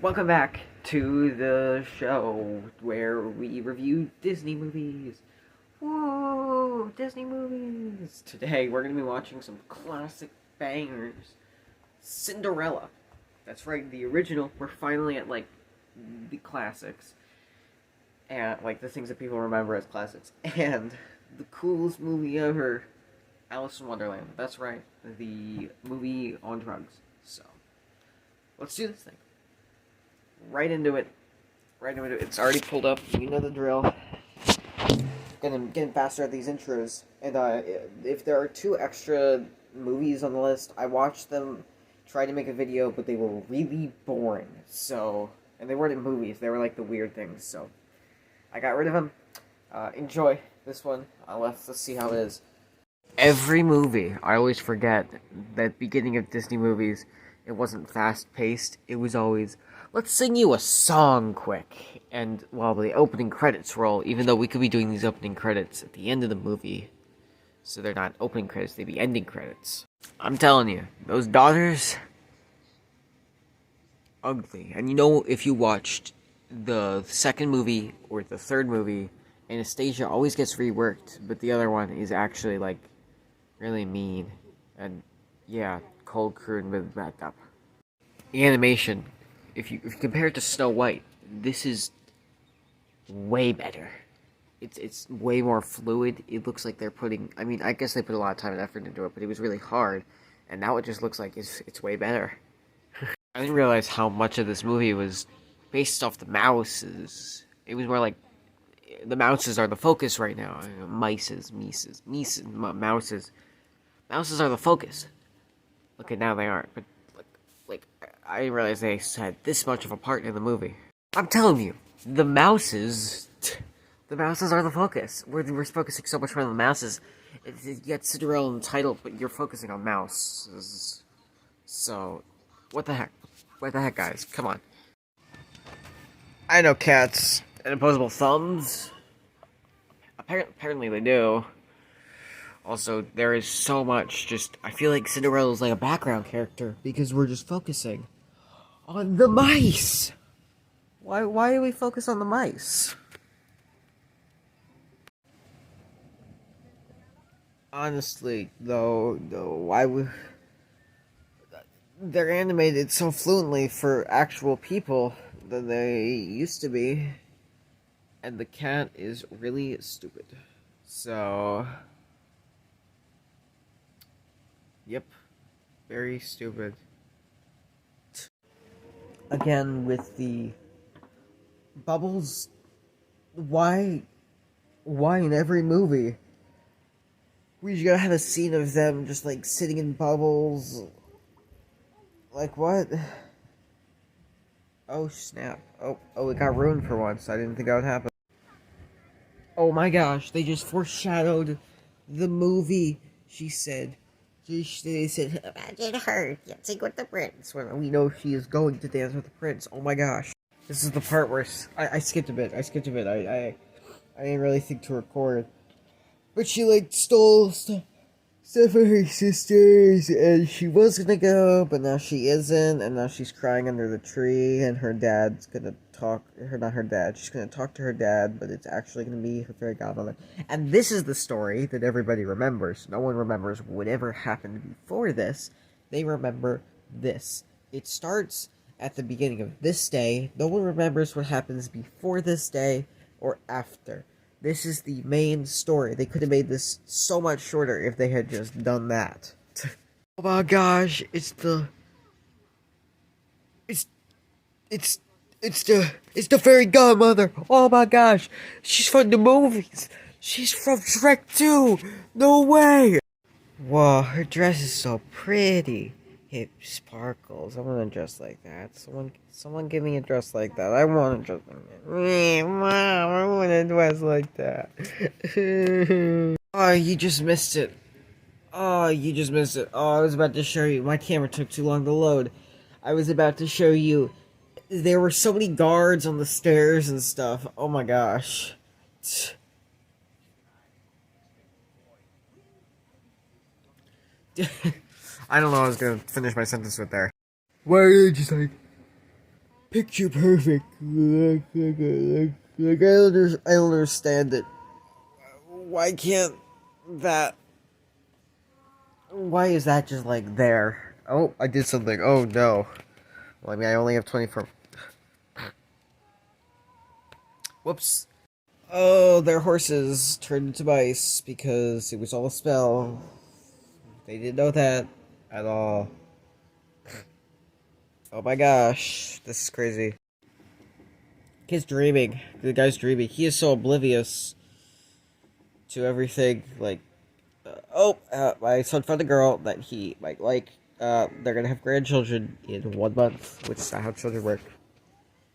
Welcome back to the show where we review Disney movies. Whoa, Disney movies! Today we're going to be watching some classic bangers. Cinderella. That's right, the original. We're finally at, the classics. And, the things that people remember as classics. And the coolest movie ever, Alice in Wonderland. That's right, the movie on drugs. So, let's do this thing. Right into it. Right into it. It's already pulled up. You know the drill. Getting faster at these intros. And if there are two extra movies on the list, I watched them, tried to make a video, but they were really boring. So, and they weren't movies. They were like the weird things. So, I got rid of them. Enjoy this one. Let's see how it is. Every movie, I always forget that beginning of Disney movies, it wasn't fast-paced. It was always, let's sing you a song quick. And, well, the opening credits roll, even though we could be doing these opening credits at the end of the movie. So they're not opening credits, they'd be ending credits. I'm telling you, those daughters, ugly. And you know, if you watched the second movie or the third movie, Anastasia always gets reworked, but the other one is actually, really mean. And, yeah, cold crude with backup. The animation, if you compare it to Snow White, this is way better. It's way more fluid. It looks like they're putting, I guess they put a lot of time and effort into it, but it was really hard. And now it just looks like it's way better. I didn't realize how much of this movie was based off the mouses. It was more like the mouses are the focus right now. Mouses. Mouses are the focus. Okay, now they aren't, but I didn't realize they had this much of a part in the movie. I'm telling you, the mouses are the focus. We're focusing so much more on the mouses. You get Cinderella in the title, but you're focusing on mouses. So, what the heck? What the heck, guys? Come on. I know cats and opposable thumbs. Apparently they do. Also, there is so much I feel like Cinderella's like a background character because we're just focusing on the mice. Why do we focus on the mice? Honestly, though, why would they're animated so fluently for actual people than they used to be, and the cat is really stupid. So, yep, very stupid. Again, with the bubbles, why in every movie we just gotta have a scene of them just sitting in bubbles? Like what? Oh snap. Oh, it got ruined for once. I didn't think that would happen. Oh my gosh, they just foreshadowed the movie. They said, imagine her dancing with the prince. When we know she is going to dance with the prince. Oh my gosh. This is the part where I skipped a bit. I didn't really think to record. But she, stole stuff for her sisters, and she was gonna go, but now she isn't, and now she's crying under the tree, and her dad's gonna she's gonna talk to her dad, but it's actually gonna be her fairy godmother. And this is the story that everybody remembers. No one remembers whatever happened before this. They remember this. It starts at the beginning of this day. No one remembers what happens before this day or after. This is the main story. They could have made this so much shorter if they had just done that. Oh my gosh, it's the fairy godmother. Oh my gosh, she's from the movies. She's from Shrek 2. No way. Whoa, her dress is so pretty. It sparkles. I want to dress like that. Someone give me a dress like that. I want to dress like that. Mom, I want to dress like that. Oh, you just missed it. Oh, you just missed it. Oh, I was about to show you. My camera took too long to load. I was about to show you. There were so many guards on the stairs and stuff. Oh my gosh. I don't know. I was gonna finish my sentence with there. Why are they just picture perfect. Like I don't understand it. Why can't that? Why is that just like there? Oh, I did something. Oh no. Well, I mean, I only have 24. Whoops. Oh, their horses turned into mice because it was all a spell. They didn't know that at all. Oh my gosh, this is crazy. Kid's dreaming. The guy's dreaming. He is so oblivious to everything. Like, my son found a girl that he might like. They're gonna have grandchildren in 1 month, which is not how children work.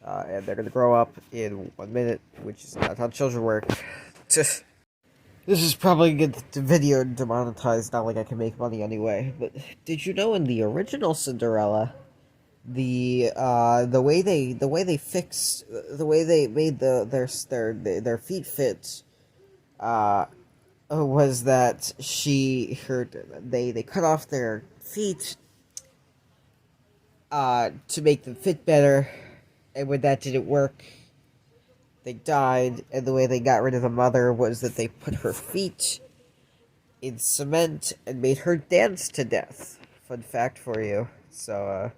And they're gonna grow up in 1 minute, which is not how children work. This is probably gonna get the video demonetized, not like I can make money anyway. But did you know in the original Cinderella, the way they fixed the way they made their feet fit was that they cut off their feet to make them fit better, and when that didn't work, they died, and the way they got rid of the mother was that they put her feet in cement and made her dance to death. Fun fact for you. So,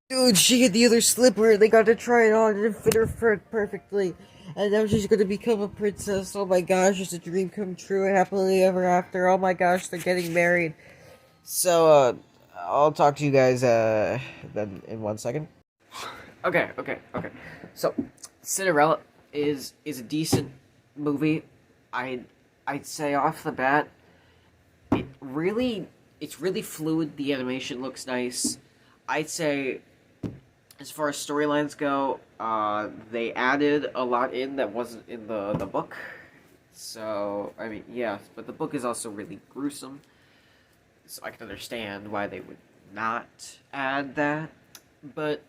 dude, she had the other slipper, and they got to try it on, and it fit her foot perfectly. And now she's gonna become a princess. Oh my gosh, it's a dream come true, happily ever after. Oh my gosh, they're getting married. So, I'll talk to you guys, then in 1 second. Okay. So, Cinderella is a decent movie. I'd say off the bat, it's really fluid. The animation looks nice. I'd say, as far as storylines go, they added a lot in that wasn't in the book. So, I mean, yeah, but the book is also really gruesome. So I can understand why they would not add that. But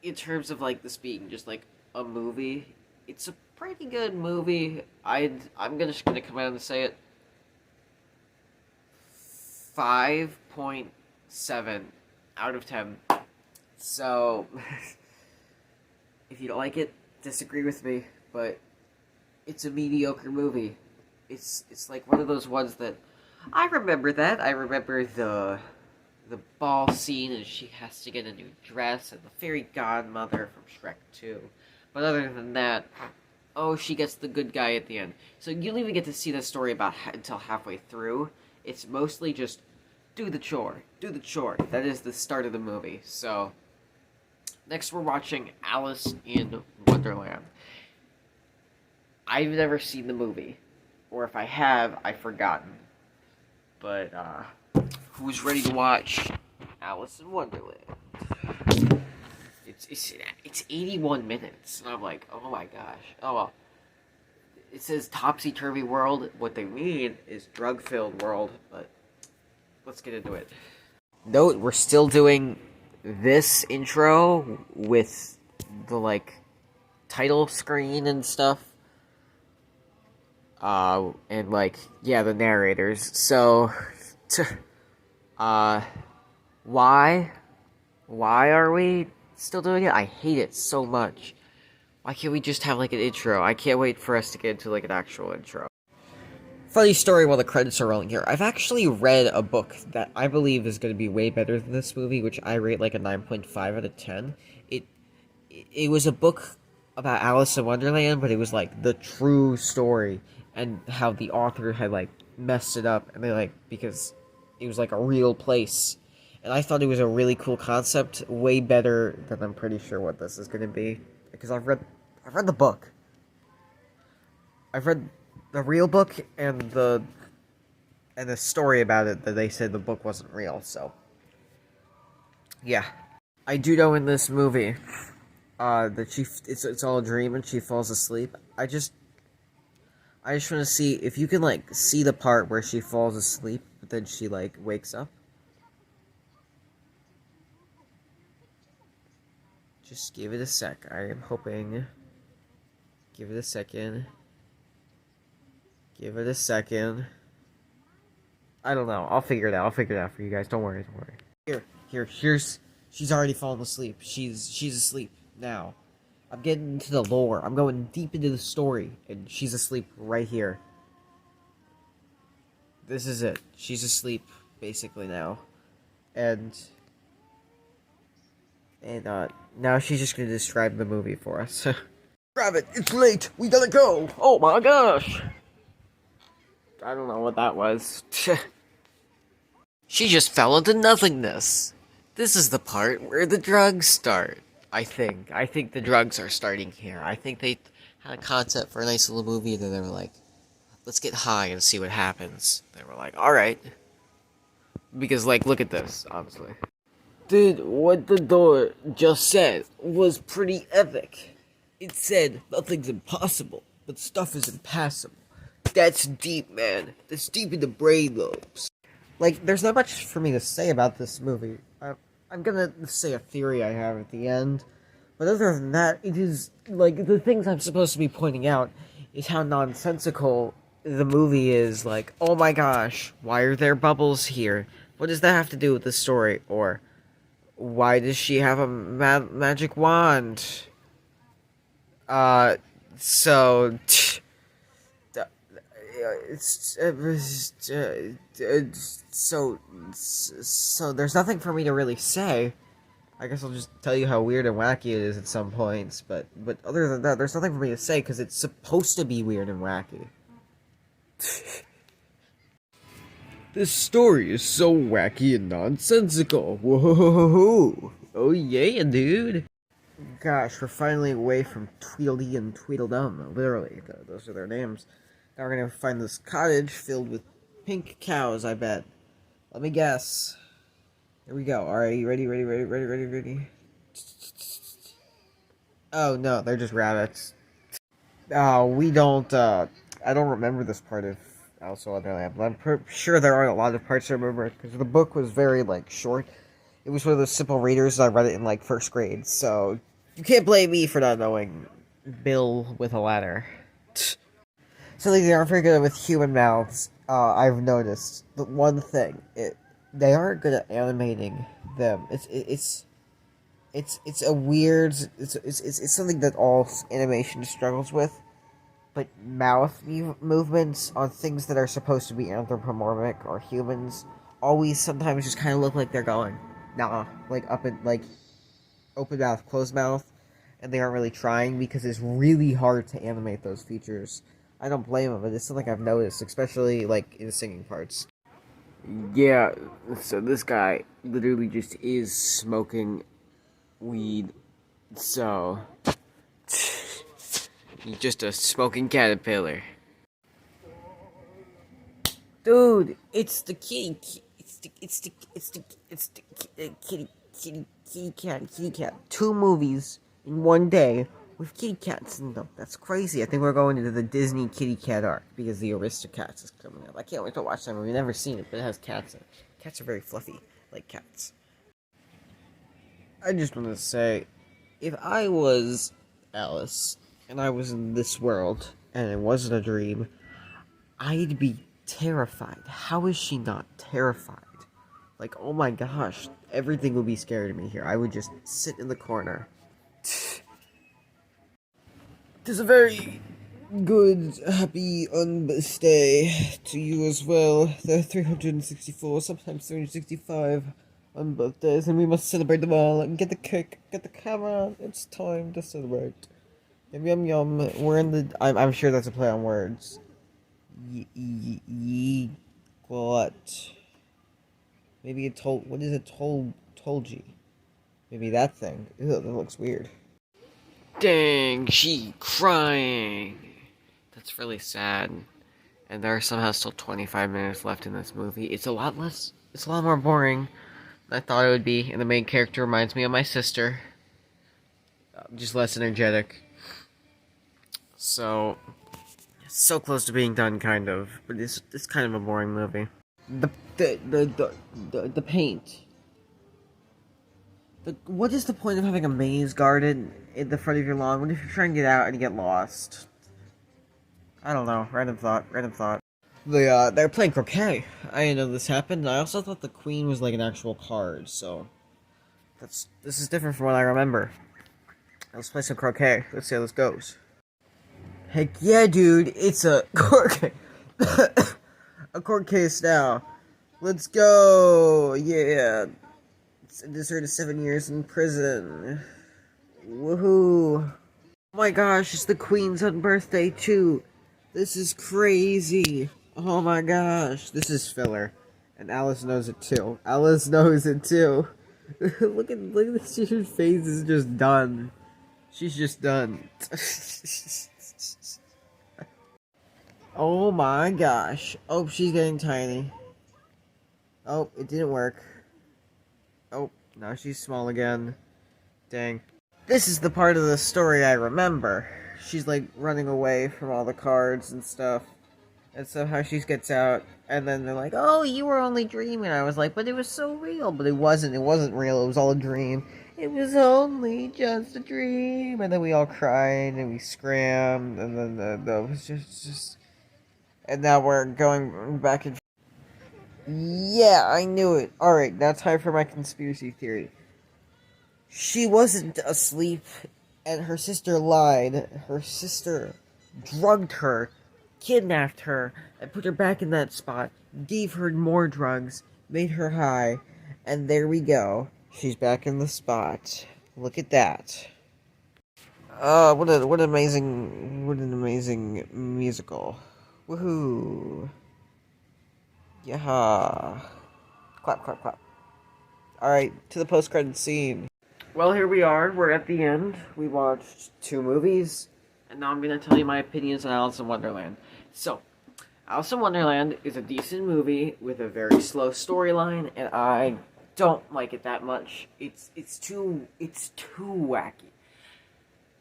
in terms of like this being just like a movie, it's a pretty good movie. I'm just gonna come out and say it. 5.7 out of 10. So if you don't like it, disagree with me, but it's a mediocre movie. It's like one of those ones that I remember that. I remember the ball scene, and she has to get a new dress, and the fairy godmother from Shrek 2. But other than that, oh, she gets the good guy at the end. So you don't even get to see the story until halfway through. It's mostly just do the chore. That is the start of the movie. So next we're watching Alice in Wonderland. I've never seen the movie, or if I have, I've forgotten. But who's ready to watch Alice in Wonderland? It's 81 minutes, and I'm like, oh my gosh. Oh well. It says topsy-turvy world. What they mean is drug-filled world, but let's get into it. Note, we're still doing this intro with the, like, title screen and stuff. And, like, yeah, the narrators. So, why are we still doing it? I hate it so much. Why can't we just have, like, an intro? I can't wait for us to get into, like, an actual intro. Funny story while the credits are rolling here. I've actually read a book that I believe is going to be way better than this movie, which I rate, like, a 9.5 out of 10. It was a book about Alice in Wonderland, but it was, like, the true story, and how the author had, like, messed it up, and they, like, because it was, like, a real place. And I thought it was a really cool concept, way better than I'm pretty sure what this is going to be. Because I've read the book. I've read the real book and the story about it that they said the book wasn't real, so. Yeah. I do know in this movie, that it's all a dream and she falls asleep. I just want to see if you can, like, see the part where she falls asleep, but then she, like, wakes up. Just give it a sec. I am hoping. Give it a second. Give it a second. I don't know. I'll figure it out. I'll figure it out for you guys. Don't worry. Here's She's already fallen asleep. She's asleep now. I'm getting into the lore. I'm going deep into the story, and she's asleep right here. This is it. She's asleep, basically, now. And now she's just gonna describe the movie for us. Grab it! It's late! We gotta go! Oh my gosh! I don't know what that was. She just fell into nothingness. This is the part where the drugs start. I think the drugs are starting here. I think they had a concept for a nice little movie, and then they were like, let's get high and see what happens. They were like, alright. Because, like, look at this, honestly. Dude, what the door just said was pretty epic. It said, nothing's impossible, but stuff is impassable. That's deep, man. That's deep in the brain lobes. Like, there's not much for me to say about this movie. I'm gonna say a theory I have at the end. But other than that, it is, like, the things I'm supposed to be pointing out is how nonsensical the movie is. Like, oh my gosh, why are there bubbles here? What does that have to do with the story? Or, why does she have a magic wand? So... So there's nothing for me to really say. I guess I'll just tell you how weird and wacky it is at some points, but other than that, there's nothing for me to say because it's supposed to be weird and wacky. This story is so wacky and nonsensical. Whoa! Oh yeah, dude. Gosh, we're finally away from Tweedledee and Tweedledum. Literally, those are their names. Now we're gonna find this cottage filled with pink cows, I bet. Let me guess. Here we go. Alright, you ready? Oh, no, they're just rabbits. We don't, I don't remember this part of Alice in Wonderland, but I'm sure there aren't a lot of parts I remember, because the book was very, like, short. It was one of those simple readers, and I read it in, like, first grade, so you can't blame me for not knowing Bill with a ladder. So they aren't very good with human mouths. I've noticed. But one thing, they aren't good at animating them. It's a weird. It's something that all animation struggles with. But mouth movements on things that are supposed to be anthropomorphic or humans always sometimes just kind of look like they're going nah, like up and like open mouth, closed mouth, and they aren't really trying because it's really hard to animate those features. I don't blame them, but it's something I've noticed, especially, like, in the singing parts. Yeah, so this guy literally just is smoking weed, so... he's just a smoking caterpillar. Dude, it's the kitty cat. 2 movies in one day with kitty cats in them. That's crazy. I think we're going into the Disney kitty cat arc because the Aristocats is coming up. I can't wait to watch that movie. I've never seen it, but it has cats in it. Cats are very fluffy, like cats. I just want to say, if I was Alice and I was in this world and it wasn't a dream, I'd be terrified. How is she not terrified? Like, oh my gosh, everything would be scary to me here. I would just sit in the corner. Tis a very good, happy unbirthday to you as well. There are 364, sometimes 365 unbirthdays, and we must celebrate them all and get the cake, get the camera. It's time to celebrate. Yum yum yum. We're in the. I'm sure that's a play on words. What? Maybe it told. What is it told you? Maybe that thing. Ew, that looks weird. Dang, she crying. That's really sad. And there are somehow still 25 minutes left in this movie. It's a lot more boring than I thought it would be. And the main character reminds me of my sister. Just less energetic. So close to being done, kind of. But it's kind of a boring movie. The paint. What is the point of having a maze garden in the front of your lawn? What if you're trying to get out and you get lost? I don't know. Random thought. They're playing croquet. I didn't know this happened. I also thought the queen was like an actual card, so... This is different from what I remember. Let's play some croquet. Let's see how this goes. Heck yeah, dude! It's a court a court case now. Let's go! Yeah. Deserted 7 years in prison. Woohoo! Oh my gosh, it's the Queen's birthday too. This is crazy. Oh my gosh, this is filler, and Alice knows it too. Alice knows it too. look at this. Her face is just done. She's just done. Oh my gosh. Oh, she's getting tiny. Oh, it didn't work. Oh, now she's small again. Dang. This is the part of the story I remember. She's like running away from all the cards and stuff. And somehow she gets out, and then they're like, "Oh, you were only dreaming." I was like, "But it was so real." But it wasn't. It wasn't real. It was all a dream. It was only just a dream. And then we all cried and we screamed, and then it was just. And now we're going back and. Yeah, I knew it. All right, now time for my conspiracy theory. She wasn't asleep, and her sister lied. Her sister drugged her, kidnapped her, and put her back in that spot, gave her more drugs, made her high, and there we go. She's back in the spot. Look at that. What an amazing musical. Woohoo. Yeah. Clap, clap, clap. Alright, to the post-credits scene. Well, here we are. We're at the end. We watched 2 movies, and now I'm going to tell you my opinions on Alice in Wonderland. So, Alice in Wonderland is a decent movie with a very slow storyline, and I don't like it that much. It's too wacky.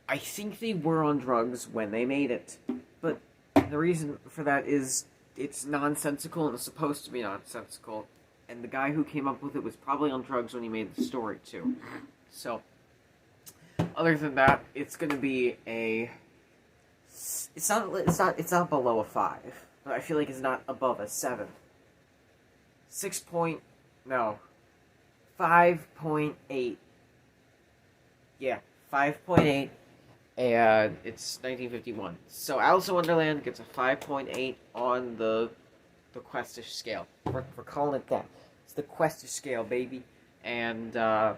I think they were on drugs when they made it, but the reason for that is it's nonsensical, and it's supposed to be nonsensical, and the guy who came up with it was probably on drugs when he made the story, too. So, other than that, it's gonna be a... It's not below a 5, but I feel like it's not above a 7. 5.8. Yeah, 5.8. And it's 1951. So Alice in Wonderland gets a 5.8 on the Questish scale. We're calling it that. It's the Questish scale, baby. And I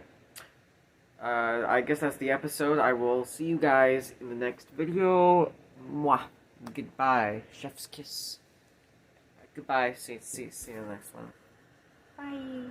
guess that's the episode. I will see you guys in the next video. Mwah. Goodbye. Chef's kiss. Goodbye. See you in the next one. Bye.